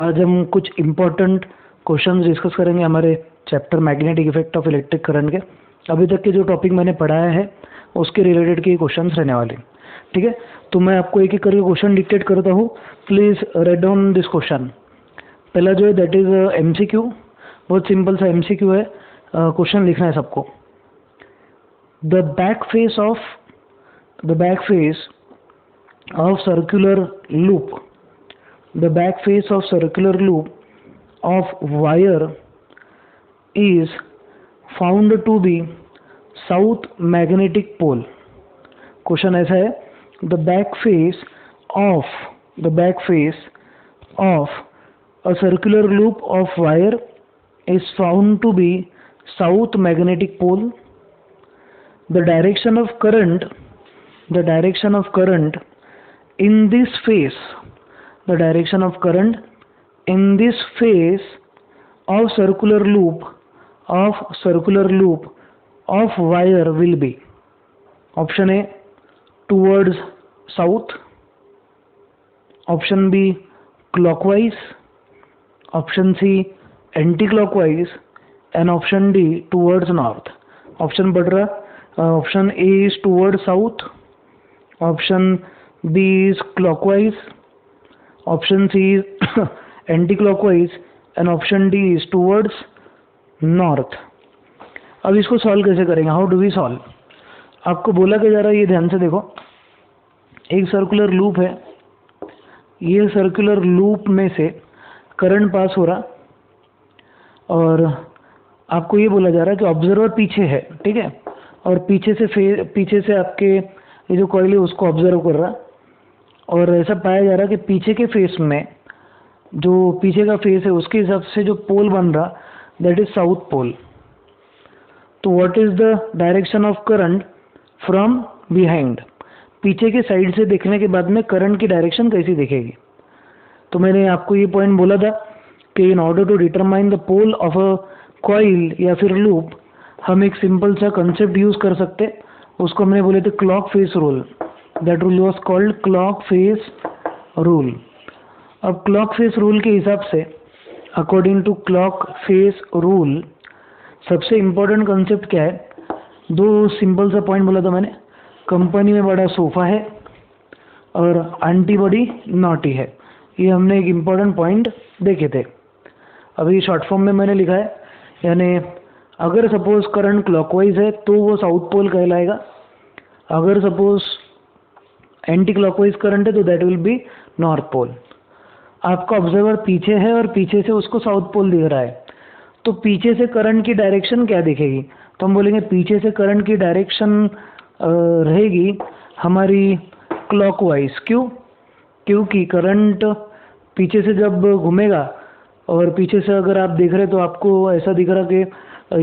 आज हम कुछ इम्पोर्टेंट क्वेश्चंस डिस्कस करेंगे हमारे chapter magnetic effect of electric current के। अभी तक के जो टॉपिक मैंने पढ़ाया है उसके रिलेटेड के क्वेश्चंस रहने वाले। ठीक है, तो मैं आपको एक एक करके क्वेश्चन डिक्टेट करता हूँ। Please write down this question. पहला जो है दैट इज एमसीक्यू, बहुत सिंपल सा एमसीक्यू है। क्वेश्चन लिखना है सबको। The back face of circular loop, the back face of circular loop of wire is found to be south magnetic pole. Question ऐसा है, the back face of a circular loop of wire is found to be south magnetic pole. The direction of current in this phase, the direction of current in this phase of circular loop of wire will be option A towards south, option B clockwise, option C anti-clockwise and option D towards north. option पढ़ रहा, option A is towards south, option B is clockwise, option C is anticlockwise and option D is towards north. अब इसको solve कैसे करेंगे? How do we solve? आपको बोला क्या जा रहा है, ये ध्यान से देखो। एक सर्कुलर लूप है, ये सर्कुलर लूप में से करंट पास हो रहा और आपको ये बोला जा रहा है कि ऑब्जर्वर पीछे है, ठीक है, और पीछे से आपके ये जो कॉइल है उसको ऑब्जर्व कर रहा, और ऐसा पाया जा रहा कि पीछे के फेस में, जो पीछे का फेस है उसके हिसाब से जो पोल बन रहा दैट इज साउथ पोल। तो what is the direction of current from behind? पीछे के साइड से देखने के बाद में करंट की डायरेक्शन कैसी दिखेगी? तो मैंने आपको ये पॉइंट बोला था कि in order to determine the pole of a coil या फिर लूप हम एक सिंपल सा कंसेप्ट यूज कर सकते, उसको हमने बोले थे clock face rule. That rule was called clock phase rule. अब clock phase rule के हिसाब से, according to clock phase rule, सबसे इम्पोर्टेंट कंसेप्ट क्या है? दो सिंपल सा पॉइंट बोला था मैंने। कंपनी में बड़ा सोफा है और आंटी बड़ी नॉटी है। ये हमने एक इम्पोर्टेंट पॉइंट देखे थे। अभी शॉर्ट फॉर्म में मैंने लिखा है, यानी अगर सपोज करंट क्लॉकवाइज है तो वो साउथ पोल कहलाएगा, अगर सपोज एंटी क्लॉकवाइज करंट है तो that will be north pole. आपका ऑब्जर्वर पीछे है और पीछे से उसको साउथ पोल दिख रहा है, तो पीछे से करंट की डायरेक्शन क्या दिखेगी? तो हम बोलेंगे पीछे से करंट की डायरेक्शन रहेगी हमारी क्लॉकवाइज। क्यों? क्योंकि करंट पीछे से जब घूमेगा और पीछे से अगर आप देख रहे तो आपको ऐसा दिख रहा कि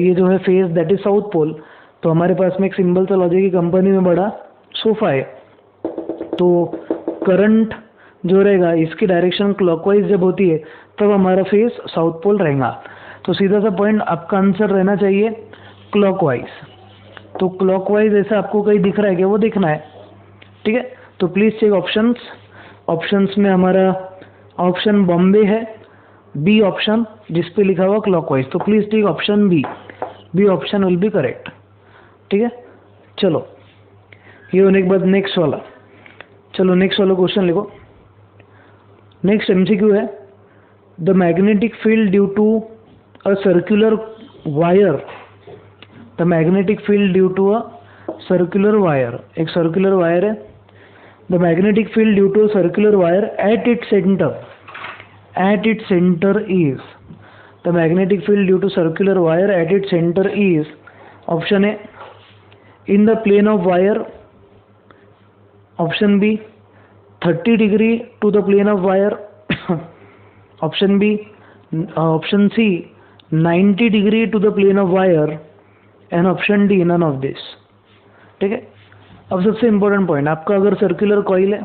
ये जो है face that is south pole, तो हमारे पास में एक सिंबल सा लॉजिक की कंपनी में बड़ा सोफा है, तो करंट जो रहेगा इसकी डायरेक्शन क्लॉकवाइज जब होती है तब हमारा फेस साउथ पोल रहेगा। तो सीधा सा पॉइंट आपका आंसर रहना चाहिए क्लॉकवाइज। तो क्लॉकवाइज ऐसा आपको कहीं दिख रहा है क्या? वो दिखना है, ठीक है। तो प्लीज चेक ऑप्शंस में हमारा ऑप्शन बॉम्बे है, बी ऑप्शन जिस पे लिखा हुआ क्लॉकवाइज, तो please take option B option will be correct, ठीक है। चलो, ये होने के बाद नेक्स्ट वाला क्वेश्चन लिखो। नेक्स्ट एमसीक्यू है, the magnetic field due to a circular wire, the magnetic field due to a circular wire, एक सर्कुलर वायर है, the magnetic field due to a circular wire at its centre is, the magnetic field due to circular wire at its centre is option A in the plane of wire, option B 30 degree to the plane of wire, option C 90 degree to the plane of wire and option D none of this, ठीक है। अब सबसे important point, आपका अगर circular coil है,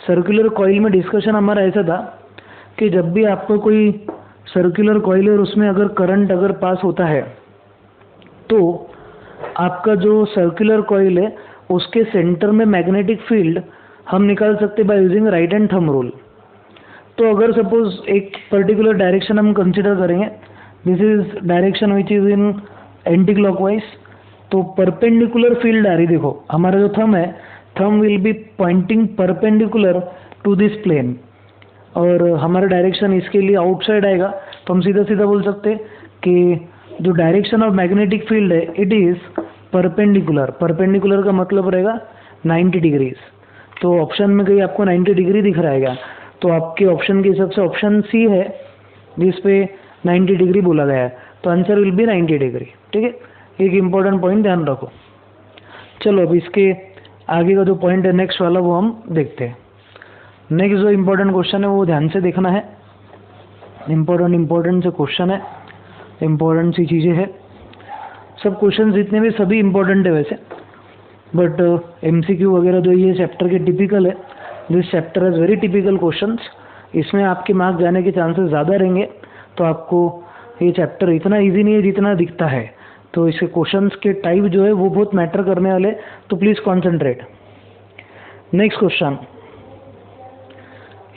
circular coil में discussion हमारा ऐसा था कि जब भी आपको कोई सर्कुलर कॉइल है और उसमें अगर करंट अगर पास होता है तो आपका जो सर्कुलर कॉइल है उसके सेंटर में मैग्नेटिक फील्ड हम निकाल सकते by using right and thumb rule. तो अगर सपोज एक पर्टिकुलर डायरेक्शन हम कंसिडर करेंगे, this is direction which is in anticlockwise, तो परपेंडिकुलर फील्ड आ रही, देखो हमारा जो थंब है, thumb will be pointing perpendicular to this plane, और हमारा डायरेक्शन इसके लिए आउटसाइड आएगा, तो हम सीधा सीधा बोल सकते हैं कि जो डायरेक्शन ऑफ मैग्नेटिक फील्ड है इट इज परपेंडिकुलर। परपेंडिकुलर का मतलब रहेगा 90 डिग्रीज। तो ऑप्शन में कहीं आपको 90 डिग्री दिख रहा है क्या, तो आपके ऑप्शन के हिसाब से ऑप्शन सी है जिस पे 90 डिग्री बोला गया है, तो आंसर विल बी 90 डिग्री। ठीक है, एक इम्पॉर्टेंट पॉइंट ध्यान रखो। चलो अब इसके आगे का जो पॉइंट है नेक्स्ट वाला वो हम देखते हैं। नेक्स्ट जो इम्पोर्टेंट क्वेश्चन है वो ध्यान से देखना है, इम्पोर्टेंट से क्वेश्चन है, इम्पोर्टेंट सी चीज़ें हैं। सब क्वेश्चन जितने भी सभी इम्पोर्टेंट है वैसे, बट MCQ वगैरह जो ये चैप्टर के टिपिकल है, this chapter is very typical questions, इसमें आपके मार्क्स जाने के चांसेस ज़्यादा रहेंगे। तो आपको ये चैप्टर इतना इजी नहीं है जितना दिखता है, तो इसके क्वेश्चंस के टाइप जो है वो बहुत मैटर करने वाले, तो please concentrate. Next question,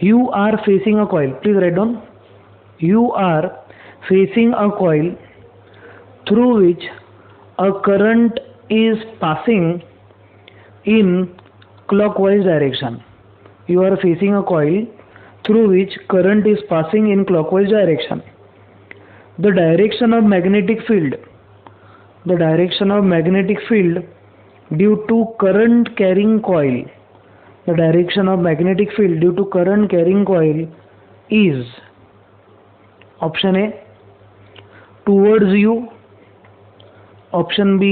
you are facing a coil, please write down, you are facing a coil through which a current is passing in clockwise direction. You are facing a coil through which current is passing in clockwise direction. The direction of magnetic field, the direction of magnetic field due to current carrying coil, the direction of magnetic field due to current carrying coil is option A towards you, option B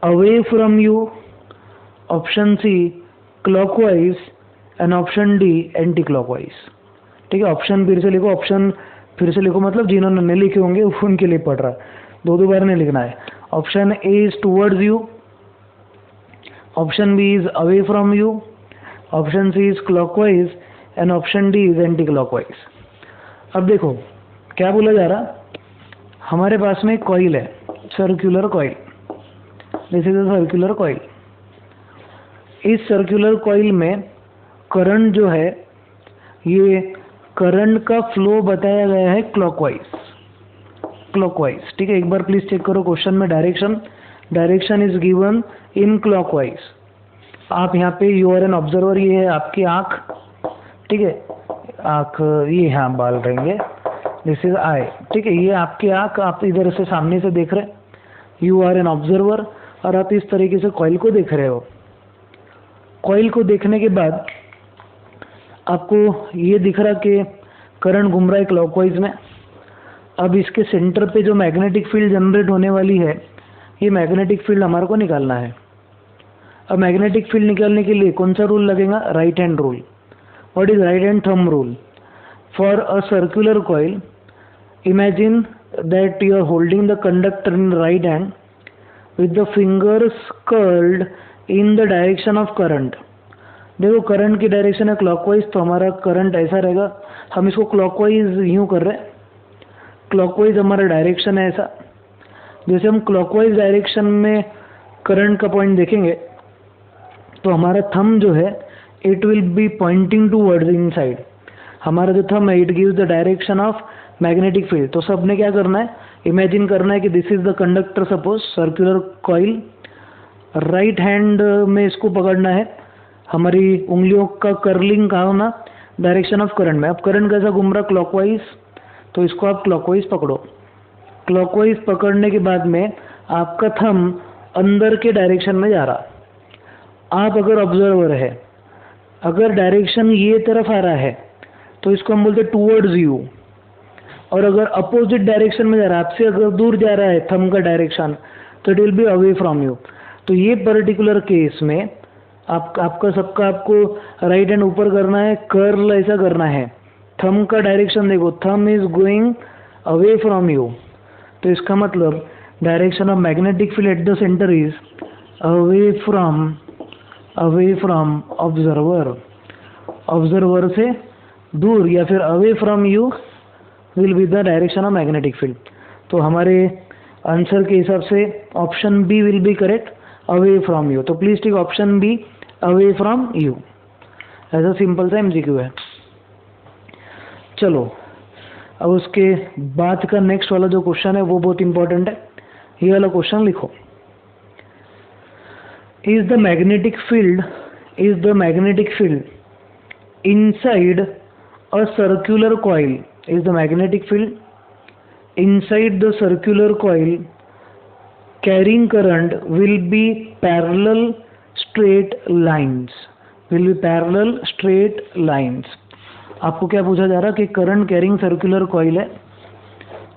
away from you, option C clockwise and option D anti clockwise. ठीक है, option फिर से लिखो, option फिर से लिखो मतलब जिन्होंने नहीं लिखे होंगे उनके लिए पढ़ रहा है, दो बार नहीं लिखना है। Option A is towards you, option B is away from you, option C is clockwise and option D is anticlockwise. अब देखो क्या बोला जा रहा, हमारे पास में कॉइल है, circular coil, this is a circular coil. इस सर्कुलर कॉइल में करंट जो है, ये करंट का फ्लो बताया गया है क्लॉकवाइज, क्लॉकवाइज। ठीक है, एक बार प्लीज चेक करो क्वेश्चन में direction is given in clockwise. आप यहाँ पे यू आर एन ऑब्जर्वर, ये है आपकी आँख, ठीक है, आँख ये यहाँ बाल रहेंगे, दिस इज आई। ठीक है, ये आपकी आँख, आप इधर से सामने से देख रहे, यू आर एन ऑब्जर्वर, और आप इस तरीके से कॉइल को देख रहे हो। कॉइल को देखने के बाद आपको ये दिख रहा कि करंट घूम रहा है क्लॉकवाइज में। अब इसके सेंटर पे जो मैग्नेटिक फील्ड जनरेट होने वाली है, ये मैग्नेटिक फील्ड हमारे को निकालना है। अब मैग्नेटिक फील्ड निकालने के लिए कौन सा रूल लगेगा, right hand rule. What is right hand thumb rule? For a circular coil, imagine that you are holding the conductor in right hand with the fingers curled in the direction of current. देखो current की direction है clockwise, तो हमारा current ऐसा रहेगा, हम इसको clockwise यूं कर रहे हैं, क्लॉकवाइज हमारा डायरेक्शन है ऐसा। जैसे हम क्लॉकवाइज डायरेक्शन में करंट का पॉइंट देखेंगे तो हमारा थंब जो है it will be pointing towards inside. हमारा जो थंब है it gives the direction of magnetic field. तो सबने क्या करना है, इमेजिन करना है कि this is the conductor, suppose circular coil, right hand में इसको पकड़ना है, हमारी उंगलियों का कर्लिंग कहाँ होना, डायरेक्शन ऑफ करंट में। अब करंट कैसा घूम रहा, क्लॉकवाइज, तो इसको आप क्लॉकवाइज पकड़ो। क्लॉकवाइज पकड़ने के बाद में आपका थंब अंदर के डायरेक्शन में जा रहा। आप अगर ऑब्जर्वर है, अगर डायरेक्शन ये तरफ आ रहा है तो इसको हम बोलते टूवर्ड्स यू, और अगर अपोजिट डायरेक्शन में जा रहा है, आपसे अगर दूर जा रहा है थंब का डायरेक्शन, तो it will B away from you. तो ये पर्टिकुलर केस में आपका सबका आपको राइट हैंड ऊपर करना है, कर्ल ऐसा करना है, थंब का डायरेक्शन देखो, thumb is going away from you, तो इसका मतलब direction of magnetic field at the centre is away from observer. Observer से दूर या फिर away from you will be the direction of magnetic field. तो हमारे आंसर के हिसाब से option B will be correct, away from you. तो please take option B, away from you. ऐसा सिंपल सा MCQ है। चलो अब उसके बाद का नेक्स्ट वाला जो क्वेश्चन है वो बहुत इंपॉर्टेंट है। ये वाला क्वेश्चन लिखो, is the magnetic field inside a circular coil, is the magnetic field inside the circular coil carrying current will be parallel straight lines, आपको क्या पूछा जा रहा है कि करंट कैरिंग सर्कुलर कॉइल है,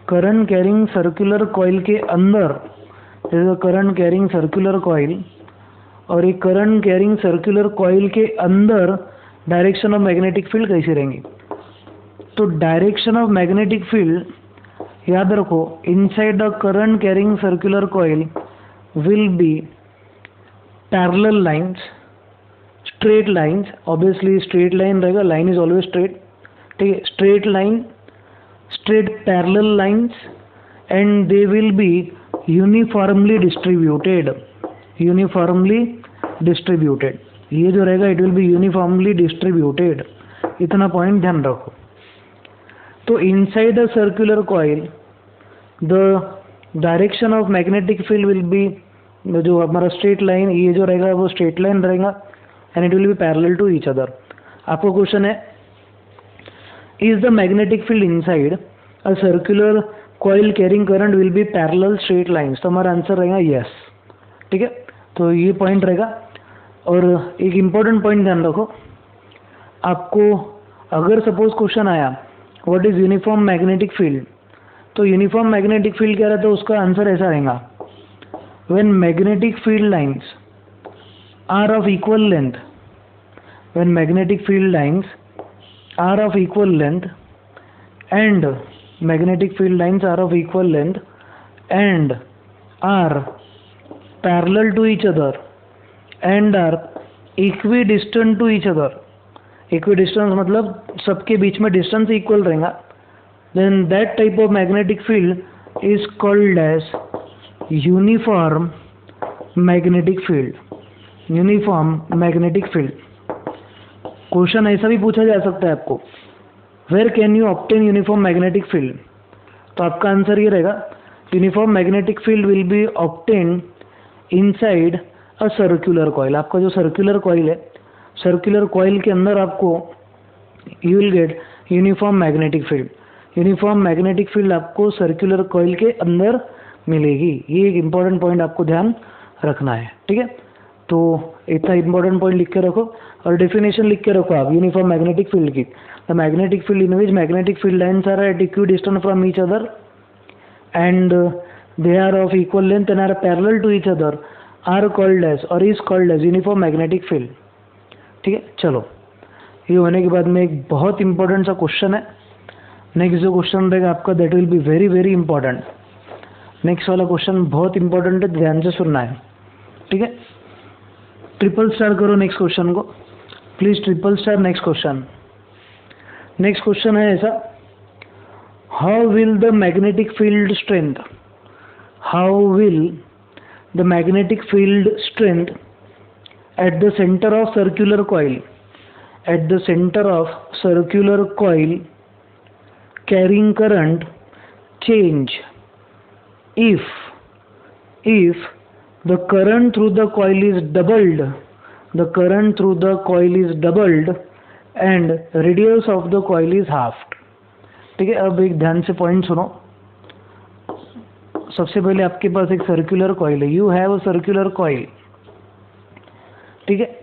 करंट कैरिंग सर्कुलर कॉइल के अंदर करंट कैरिंग सर्कुलर कॉइल, और एक करंट कैरिंग सर्कुलर कॉइल के अंदर डायरेक्शन ऑफ मैग्नेटिक फील्ड कैसी रहेंगी। तो डायरेक्शन ऑफ मैग्नेटिक फील्ड याद रखो, inside the current carrying circular coil will be parallel lines, straight lines, obviously straight line रहेगा, लाइन इज ऑलवेज स्ट्रेट, ठीक है, straight line, straight parallel lines, and they will be uniformly distributed, ये जो रहेगा it will B uniformly distributed, इतना point ध्यान रखो। तो inside the circular coil the direction of magnetic field will B, जो हमारा स्ट्रेट लाइन ये जो रहेगा वो स्ट्रेट लाइन रहेगा, and it will be parallel to each other. आपको क्वेश्चन है, is the magnetic field inside a circular coil carrying current will be parallel straight lines, तो हमारा आंसर रहेगा यस, ठीक है। तो ये पॉइंट रहेगा। और एक इम्पॉर्टेंट पॉइंट ध्यान रखो, आपको अगर सपोज क्वेश्चन आया what is uniform magnetic field, तो यूनिफॉर्म मैग्नेटिक फील्ड क्या रहता है, उसका आंसर ऐसा रहेगा, when magnetic field lines are of equal length, when magnetic field lines are of equal length and magnetic field lines are of equal length and are parallel to each other and are equidistant to each other, equidistant मतलब सबके बीच में distance equal रहेगा, then that type of magnetic field is called as uniform magnetic field, uniform magnetic field। Question ऐसा भी पूछा जा सकता है आपको, where can you obtain uniform magnetic field, तो आपका आंसर ये रहेगा, uniform magnetic field will be obtain inside a circular coil. आपका जो सर्कुलर कॉइल है, सर्कुलर कॉइल के अंदर आपको you will get uniform magnetic field, uniform magnetic field आपको सर्कुलर कॉइल के अंदर मिलेगी। ये एक इम्पॉर्टेंट पॉइंट आपको ध्यान रखना है, ठीक है। तो इतना इम्पोर्टेंट पॉइंट लिख के रखो और डेफिनेशन लिख के रखो आप यूनिफॉर्म मैग्नेटिक फील्ड की, the magnetic field in which magnetic field lines are at equidistant from each other and they are of equal length and are parallel to each other are called as और is called as uniform magnetic field, ठीक है। चलो ये होने के बाद में एक बहुत इंपॉर्टेंट सा क्वेश्चन है, नेक्स्ट जो क्वेश्चन रहेगा आपका that will be very very important. Next वाला क्वेश्चन बहुत इंपॉर्टेंट है, ध्यान से सुनना है, ठीक है। ट्रिपल स्टार करो नेक्स्ट क्वेश्चन को please, triple star next question. Next question है ऐसा, how will the magnetic field strength, how will the magnetic field strength eight the centre of circular coil, at the center of circular coil carrying current change if the current through the coil is doubled, the current through the coil is doubled and radius of the coil is halved। ठीक है, अब एक ध्यान से point सुनो। सबसे पहले आपके पास एक सर्कुलर कॉइल है, you have a circular coil, ठीक है।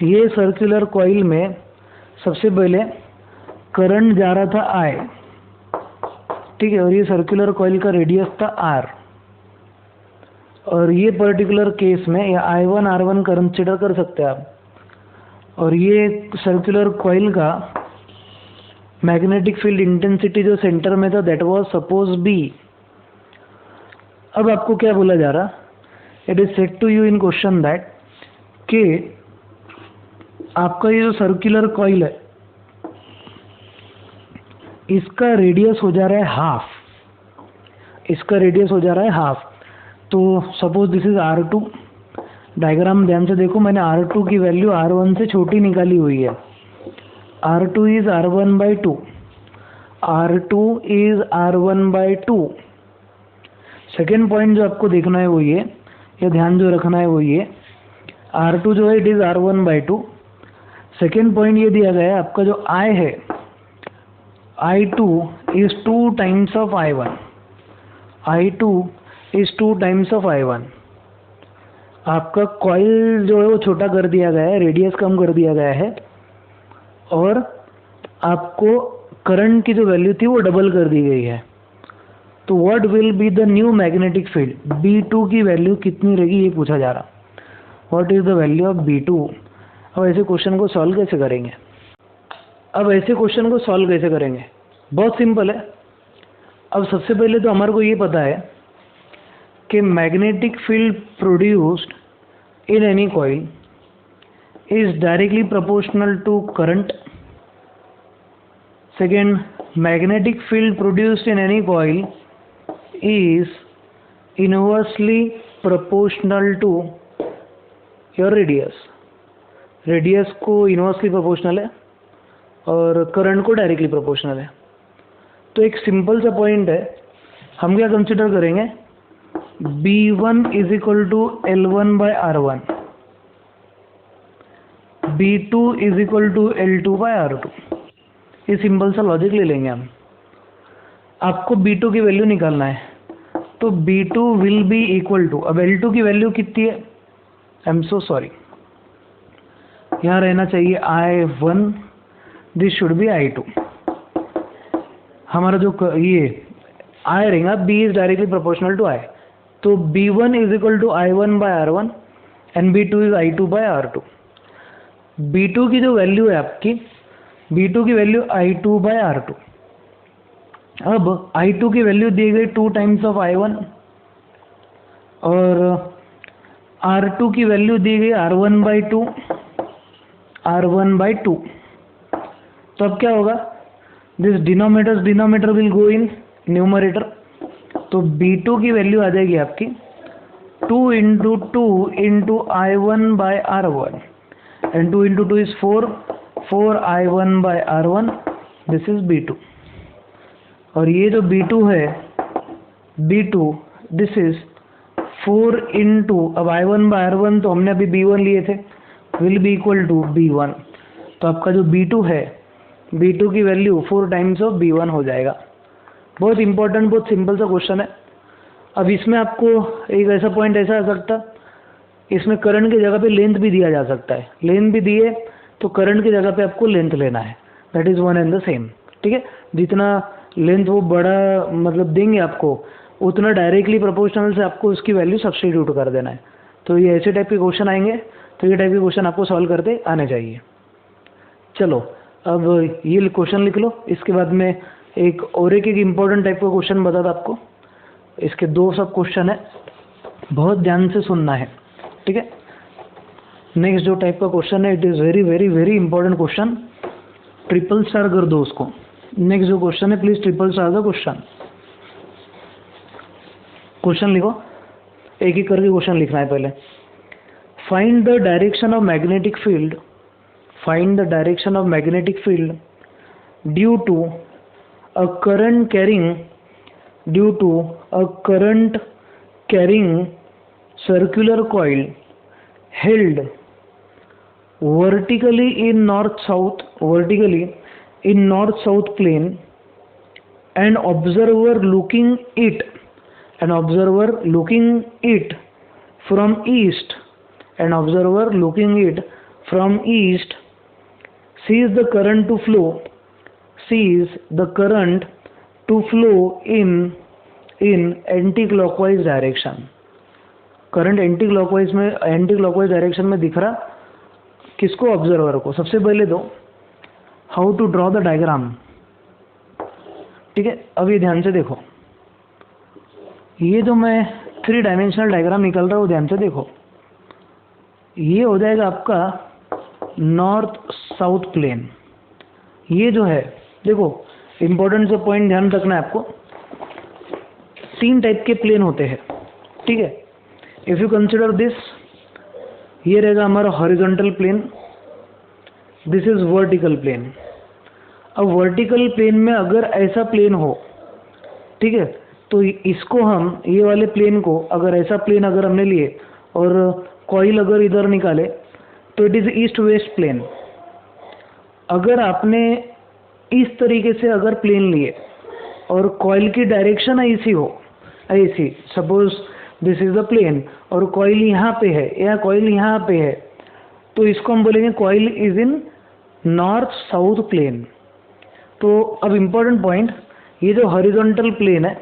ये सर्कुलर कॉइल में सबसे पहले करंट जा रहा था I, ठीक है, और ये सर्कुलर कॉइल का रेडियस था R, और ये पर्टिकुलर केस में या I1 R1 कंसीडर कर सकते हैं आप, और ये सर्कुलर कॉइल का मैग्नेटिक फील्ड इंटेंसिटी जो सेंटर में था दैट वाज सपोज B। अब आपको क्या बोला जा रहा, it is said to you in question that कि आपका ये जो सर्कुलर कॉइल है इसका रेडियस हो जा रहा है हाफ, इसका रेडियस हो जा रहा है हाफ। तो suppose this is R2, diagram ध्यान से देखो, मैंने R2 की वैल्यू R1 से छोटी निकाली हुई है, R2 is R1/2, R2 is R1/2। Second point जो आपको देखना है वो ये, या ध्यान जो रखना है वो ये, R2 जो है it is R1/2। Second point ये दिया गया है आपका जो I है, I2 is 2 times of I1। I2 is 2 times of I1। आपका कॉइल जो है वो छोटा कर दिया गया है, रेडियस कम कर दिया गया है, और आपको करंट की जो वैल्यू थी वो डबल कर दी गई है। तो what will be the new magnetic field, B2 की वैल्यू कितनी रहेगी ये पूछा जा रहा। What is the value of B2। अब ऐसे क्वेश्चन को सॉल्व कैसे करेंगे? बहुत सिंपल है। अब सबसे पहले तो हमारे को ये पता है कि magnetic field produced in any coil is directly proportional to current. Second, magnetic field produced in any coil is inversely proportional to your radius। Radius को इनवर्सली प्रोपोर्शनल है और करंट को डायरेक्टली प्रोपोर्शनल है। तो एक सिंपल सा point है, हम क्या कंसिडर करेंगे, B1 is equal to L1/R1, B2 is equal to L2/R2। ये सिंपल सा लॉजिक ले लेंगे हम। आपको B2 की वैल्यू निकालना है, तो B2 will be equal to, अब L2 की वैल्यू कितनी है, आई एम सो सॉरी, यहाँ रहना चाहिए I1, this should be I2। हमारा जो ये I रहेगा, B is directly proportional to I, तो B1 is equal to I1/R1 and B2 is I2/R2। B2 की जो वैल्यू है आपकी, B2 की वैल्यू I2/R2। अब I2 की वैल्यू दी गई 2 टाइम्स ऑफ I1 और R2 की वैल्यू दी गई R1/2। तो अब क्या होगा, this denominator will go in numerator. तो B2 की वैल्यू आ जाएगी आपकी 2 × 2 × I1/R1 and 2 × 2 is 4 I1/R1, this is B2। और ये जो B2 है, B2 दिस इज 4 × अब I1/R1 तो हमने अभी B1 लिए थे, will be equal to B1। तो आपका जो B2 है, B2 की वैल्यू 4 टाइम्स ऑफ B1 हो जाएगा। बहुत इंपॉर्टेंट, बहुत सिंपल सा क्वेश्चन है। अब इसमें आपको एक ऐसा पॉइंट ऐसा आ सकता, इसमें करंट की जगह पे लेंथ भी दिया जा सकता है। लेंथ भी दिए तो करंट की जगह पे आपको लेंथ लेना है, that is one and the same. ठीक है, जितना लेंथ वो बड़ा मतलब देंगे आपको, उतना डायरेक्टली प्रोपोर्शनल से आपको उसकी वैल्यू सब्स्टिट्यूट कर देना है। तो ये ऐसे टाइप के क्वेश्चन आएंगे, तो ये टाइप के क्वेश्चन आपको सॉल्व करते आने चाहिए। चलो अब ये क्वेश्चन लिख लो, इसके बाद में एक और एक इम्पोर्टेंट टाइप का क्वेश्चन बताता आपको। इसके 2 सब क्वेश्चन है, बहुत ध्यान से सुनना है। ठीक है, नेक्स्ट जो टाइप का क्वेश्चन है, it is very very very important question, triple star कर दो उसको। नेक्स्ट जो क्वेश्चन है, please triple star the question. Question लिखो, एक एक करके क्वेश्चन लिखना है पहले। Find the direction of magnetic field, find the direction of magnetic field due to a current carrying circular coil held vertically in north-south plane, and observer looking it from east sees the current to flow in anti-clockwise direction। Current anticlockwise direction में दिख रहा, किसको, observer को। सबसे पहले तो how to draw the diagram. ठीक है, अब ये ध्यान से देखो, ये जो मैं 3 डायमेंशनल डायग्राम निकल रहा हूँ, ध्यान से देखो, ये हो जाएगा आपका नॉर्थ साउथ प्लेन। ये जो है, देखो इंपॉर्टेंट सा पॉइंट ध्यान रखना है आपको, 3 टाइप के प्लेन होते हैं। ठीक है, इफ यू कंसिडर दिस, ये रहेगा हमारा horizontal plane, this is vertical plane. अब वर्टिकल प्लेन में अगर ऐसा प्लेन हो, ठीक है, तो इसको हम, ये वाले प्लेन को, अगर ऐसा प्लेन अगर हमने लिए और कॉइल अगर इधर निकाले तो it is east west plane. अगर आपने इस तरीके से अगर प्लेन लिए और कॉइल की डायरेक्शन ऐसी हो, ऐसी, suppose this is the plane और कॉइल यहाँ पे है या कॉइल यहाँ पे है, तो इसको हम बोलेंगे coil is in north south plane. तो अब इम्पोर्टेंट पॉइंट, ये जो हॉरिजॉन्टल प्लेन है,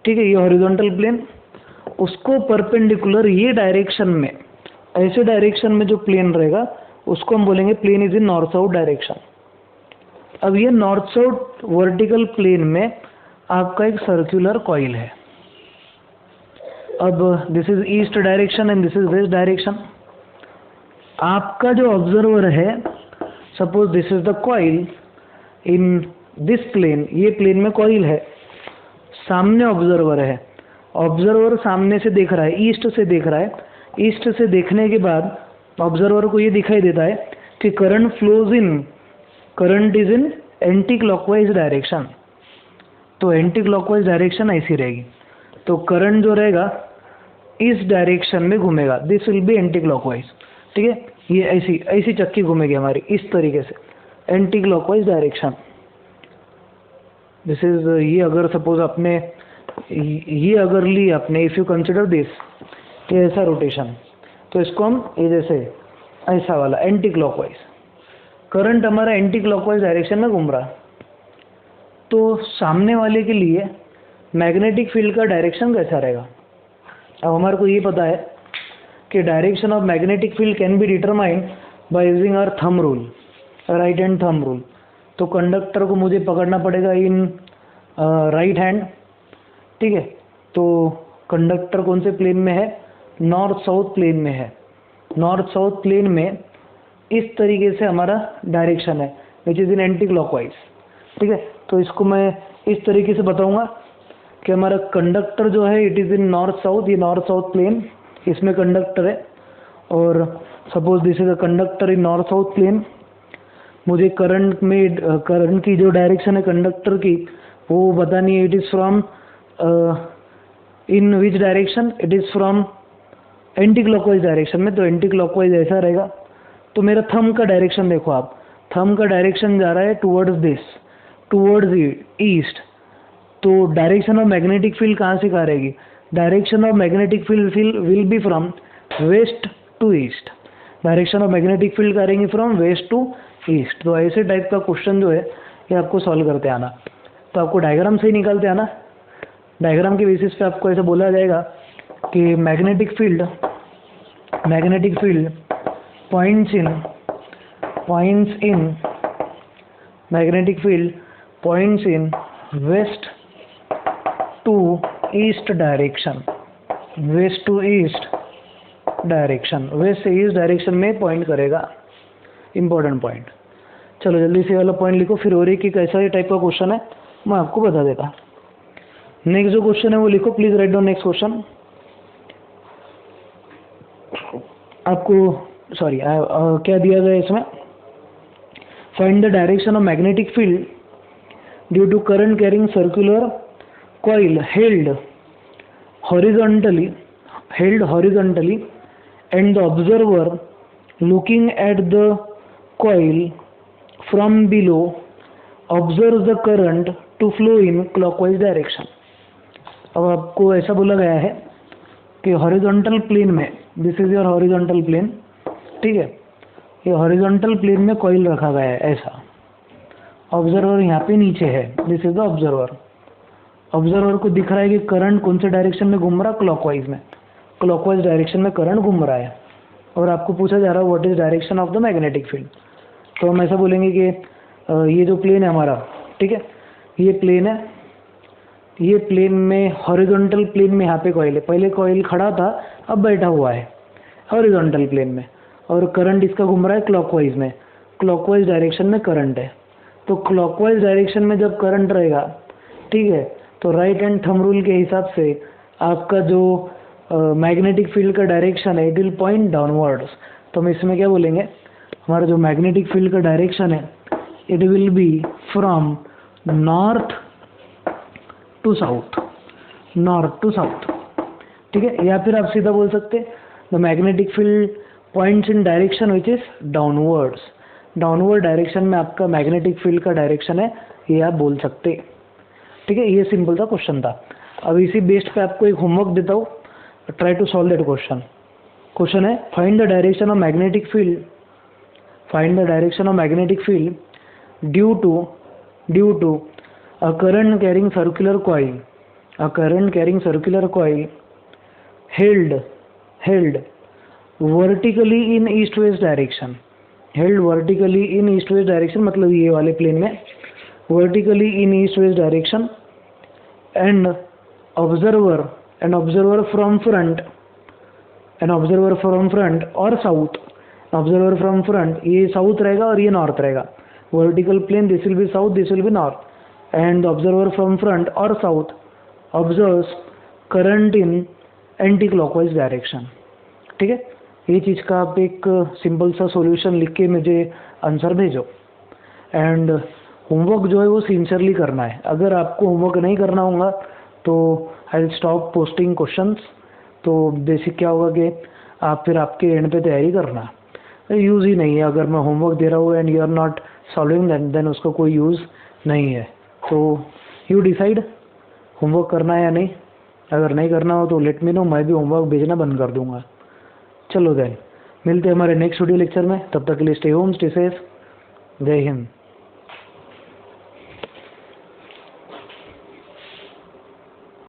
ठीक है, ये हॉरिजॉन्टल प्लेन, उसको परपेंडिकुलर ये डायरेक्शन में, ऐसे डायरेक्शन में जो प्लेन रहेगा उसको हम बोलेंगे plane is in north south direction. अब ये नॉर्थ साउथ वर्टिकल प्लेन में आपका एक सर्कुलर कॉइल है। अब this is east direction and this is west direction. आपका जो ऑब्जर्वर है, suppose this is the coil in this plane, ये प्लेन में कॉइल है, सामने ऑब्जर्वर है, ऑब्जर्वर सामने से देख रहा है, ईस्ट से देख रहा है। ईस्ट से देखने के बाद ऑब्जर्वर को ये दिखाई देता है कि current flows in, current is in anticlockwise direction. तो एंटी क्लॉकवाइज डायरेक्शन ऐसी रहेगी, तो करंट जो रहेगा इस डायरेक्शन में घूमेगा, this will B anti clockwise, ठीक है। ये ऐसी ऐसी चक्की घूमेगी हमारी इस तरीके से, anti clockwise direction. This is, ये अगर सपोज आपने ये अगर ली आपने, इफ यू कंसिडर दिस, ये ऐसा रोटेशन, तो इसको हम ये जैसे ऐसा वाला एंटी क्लॉकवाइज, करंट हमारा एंटी क्लॉकवाइज डायरेक्शन में घूम रहा। तो सामने वाले के लिए मैग्नेटिक फील्ड का डायरेक्शन कैसा रहेगा? अब हमारे को ये पता है कि direction of magnetic field can be determined by using our thumb rule, right hand thumb rule. तो कंडक्टर को मुझे पकड़ना पड़ेगा इन राइट हैंड, ठीक है। तो कंडक्टर कौन से प्लेन में है? नॉर्थ साउथ प्लेन में है। नॉर्थ साउथ प्लेन में इस तरीके से हमारा डायरेक्शन है, which is in anti clockwise, ठीक है। तो इसको मैं इस तरीके से बताऊंगा कि हमारा कंडक्टर जो है it is in north south, ये नॉर्थ साउथ प्लेन, इसमें कंडक्टर है, और suppose this is a conductor in north south plane. मुझे करंट में, करंट की जो डायरेक्शन है कंडक्टर की वो बतानी है, it is from in which direction, it is from anticlockwise direction में। तो एंटी क्लॉकवाइज ऐसा रहेगा। तो मेरा थंब का डायरेक्शन देखो आप, थंब का डायरेक्शन जा रहा है टुवर्ड्स दिस, टुवर्ड्स ईस्ट। तो डायरेक्शन ऑफ मैग्नेटिक फील्ड कहाँ से कहाँ रहेगी? Direction of magnetic field will be from west to east. Direction of magnetic field करेंगे फ्रॉम वेस्ट टू ईस्ट। तो ऐसे टाइप का क्वेश्चन जो है ये आपको सॉल्व करते आना। तो आपको डायग्राम से ही निकालते आना। डायग्राम के बेसिस पे आपको ऐसा बोला जाएगा कि magnetic field points in west to east direction, west to east direction, west से ईस्ट डायरेक्शन में पॉइंट करेगा। Important point. चलो जल्दी से वाला पॉइंट लिखो, फिर और एक कैसा टाइप का क्वेश्चन है मैं आपको बता देता। नेक्स्ट जो क्वेश्चन है वो लिखो, please write down next question. आपको सॉरी क्या दिया गया इसमें? Find the direction of magnetic field due to current carrying circular coil held horizontally and the observer looking at the coil from below observes the current to flow in clockwise direction। अब आपको ऐसा बोला गया है कि horizontal plane में, this is your horizontal plane, ठीक है, ये हॉरिजॉन्टल प्लेन में कॉइल रखा गया है ऐसा। ऑब्जर्वर यहाँ पे नीचे है, this is the observer. Observer को दिख रहा है कि करंट कौन से डायरेक्शन में घूम रहा है? क्लॉकवाइज में। क्लॉकवाइज डायरेक्शन में करंट घूम रहा है और आपको पूछा जा रहा है what is direction of the magnetic field. तो हम ऐसा बोलेंगे कि ये जो प्लेन है हमारा, ठीक है, ये प्लेन है, ये प्लेन में हॉरिजॉन्टल प्लेन में यहाँ पे कॉइल है। पहले कॉइल खड़ा था, अब बैठा हुआ है हॉरिजॉन्टल प्लेन में, और करंट इसका घूम रहा है क्लॉकवाइज में। क्लॉकवाइज डायरेक्शन में करंट है। तो क्लॉकवाइज डायरेक्शन में जब करंट रहेगा, ठीक है, तो राइट हैंड थंब रूल के हिसाब से आपका जो मैग्नेटिक फील्ड का डायरेक्शन है इट विल पॉइंट डाउनवर्ड्स। तो हम इसमें क्या बोलेंगे? हमारा जो मैग्नेटिक फील्ड का डायरेक्शन है it will be from north to south, north to south, ठीक है। या फिर आप सीधा बोल सकते the magnetic field points in direction which is downwards, downward direction में आपका मैग्नेटिक फील्ड का डायरेक्शन है, ये आप बोल सकते, ठीक है। ये सिंपल सा क्वेश्चन था। अब इसी बेस्ड पे आपको एक होमवर्क देता हूँ, try to solve that question. Question है find the direction of magnetic field, find the direction of magnetic field due to a current carrying circular coil, a current carrying circular coil held vertically in east west direction, held vertically in east west direction मतलब ये वाले plane में vertically in east west direction and observer from front, an observer from front और south, observer from front ये south रहेगा और ये north रहेगा, vertical plane this will be south, this will be north, and observer from front और south observes current in anticlockwise direction, ठीक है। ये चीज़ का आप एक सिंपल सा सॉल्यूशन लिख के मुझे आंसर भेजो। एंड होमवर्क जो है वो सिंसियरली करना है, अगर आपको होमवर्क नहीं करना होगा तो I will stop posting questions. तो बेसिक क्या होगा कि आप फिर आपके एंड पे तैयारी करना, यूज़ ही नहीं है। अगर मैं होमवर्क दे रहा हूँ and you are not solving then उसका कोई यूज़ नहीं है। तो यू डिसाइड होमवर्क करना है या नहीं, अगर नहीं करना हो तो लेट मी नो, मैं भी होमवर्क भेजना बंद कर दूंगा। चलो देन मिलते हैं हमारे नेक्स्ट वीडियो लेक्चर में, तब तक के लिए स्टे होम स्टे सेफ, जय हिंद।